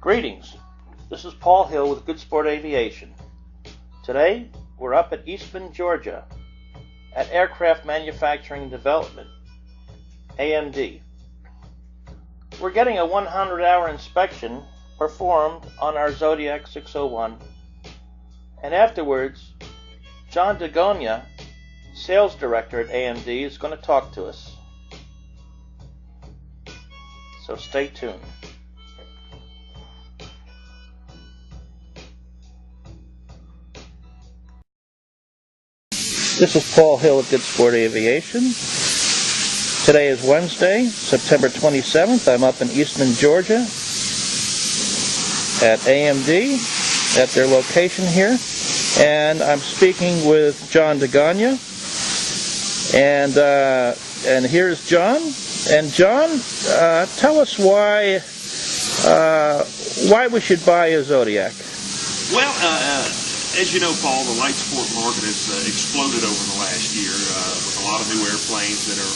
Greetings, this is Paul Hill with Good Sport Aviation. Today, we're up at Eastman, Georgia, at Aircraft Manufacturing and Development, AMD. We're getting a 100-hour inspection performed on our Zodiac 601, and afterwards, John DeGonia, Sales Director at AMD, is going to talk to us. So stay tuned. This is Paul Hill at Good Sport Aviation. Today is Wednesday, September 27th. I'm up in Eastman, Georgia at AMD at their location here. And I'm speaking with John DeGonia. And here's John. And John, tell us why we should buy a Zodiac. Well, as you know, Paul, the light sport market has exploded over the last year with a lot of new airplanes that are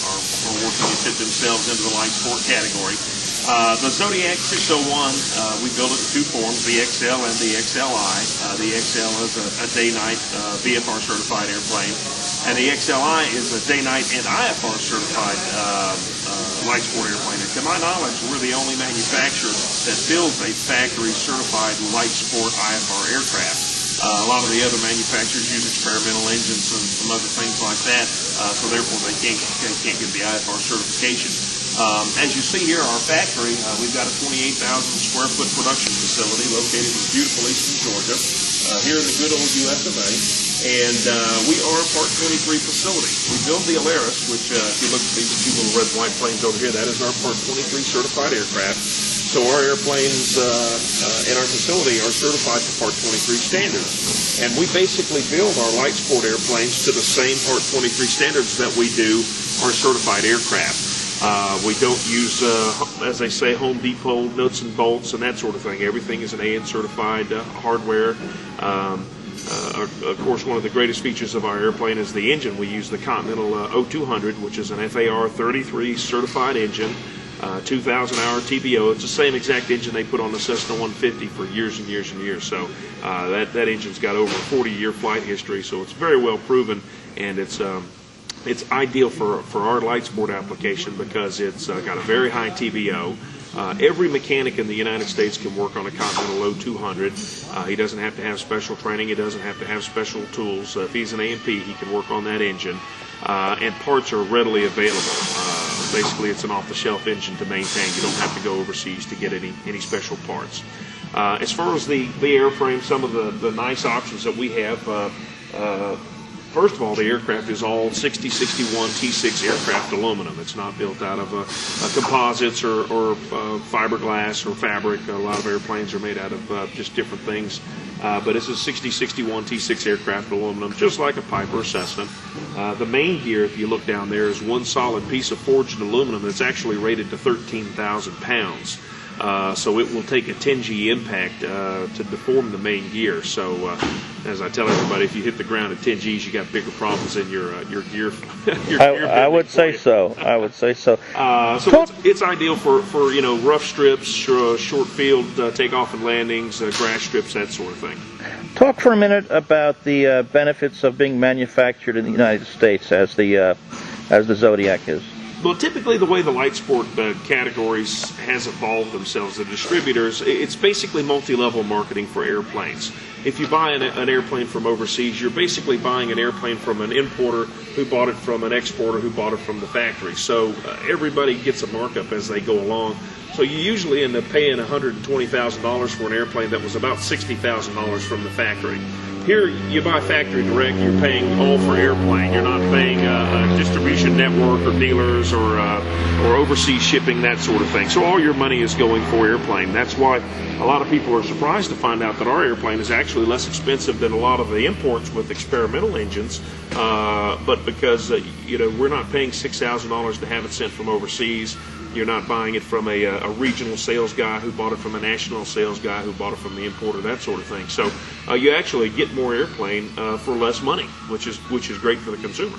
working to fit themselves into the light sport category. The Zodiac 601, we build it in two forms, the XL and the XLI. The XL is a day-night VFR certified airplane, and the XLI is a day-night and IFR certified light sport airplane. And to my knowledge, we're the only manufacturer that builds a factory certified light sport IFR aircraft. A lot of the other manufacturers use experimental engines and some other things like that, so therefore they can't get the IFR certification. As you see here, our factory, we've got a 28,000 square foot production facility located in beautiful Eastman, Georgia, here in the good old US of A. And we are a Part 23 facility. We build the Alaris, which if you look at these two little red and white planes over here, that is our Part 23 certified aircraft. So our airplanes in our facility are certified to Part 23 standards. And we basically build our light sport airplanes to the same Part 23 standards that we do our certified aircraft. We don't use, as they say, Home Depot nuts and bolts and that sort of thing. Everything is an AN certified hardware. Of course, one of the greatest features of our airplane is the engine. We use the Continental 0200, which is an FAR 33 certified engine. 2,000-hour TBO. It's the same exact engine they put on the Cessna 150 for years and years and years. So that engine's got over a 40-year flight history, so it's very well proven, and it's ideal for our light sport application because it's got a very high TBO. Every mechanic in the United States can work on a Continental 0200. He doesn't have to have special training. He doesn't have to have special tools. If he's an AMP, he can work on that engine. And parts are readily available. Basically, it's an off-the-shelf engine to maintain. You don't have to go overseas to get any special parts. As far as the airframe, some of the nice options that we have, first of all, the aircraft is all 6061 T6 aircraft aluminum. It's not built out of composites or fiberglass or fabric. A lot of airplanes are made out of just different things. But it's a 6061 T6 aircraft aluminum, just like a Piper or Cessna. The main gear, if you look down there, is one solid piece of forged aluminum that's actually rated to 13,000 pounds. So it will take a 10G impact to deform the main gear. So as I tell everybody, if you hit the ground at 10 Gs, you got bigger problems in your gear. I would say so. I would say so. So it's ideal for rough strips, short field takeoff and landings, grass strips, that sort of thing. Talk for a minute about the benefits of being manufactured in the United States as the Zodiac is. Well, typically the way the light sport categories has evolved themselves, the distributors, it's basically multi-level marketing for airplanes. If you buy an airplane from overseas, you're basically buying an airplane from an importer who bought it from an exporter who bought it from the factory. So everybody gets a markup as they go along. So you usually end up paying $120,000 for an airplane that was about $60,000 from the factory. Here, you buy factory direct, you're paying all for airplane. You're not paying a distribution network or dealers or overseas shipping, that sort of thing. So all your money is going for airplane. That's why a lot of people are surprised to find out that our airplane is actually less expensive than a lot of the imports with experimental engines. But because we're not paying $6,000 to have it sent from overseas. You're not buying it from a regional sales guy who bought it from a national sales guy who bought it from the importer, that sort of thing. So you actually get more airplane for less money, which is great for the consumer.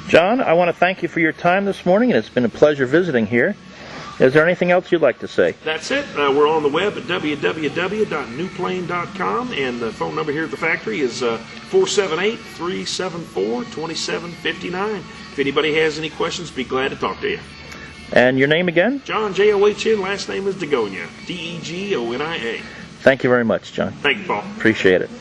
John, I want to thank you for your time this morning, and it's been a pleasure visiting here. Is there anything else you'd like to say? That's it. We're on the web at www.newplane.com, and the phone number here at the factory is 478-374-2759. If anybody has any questions, be glad to talk to you. And your name again? John, J-O-H-N, last name is Degonia, D-E-G-O-N-I-A. Thank you very much, John. Thank you, Paul. Appreciate it.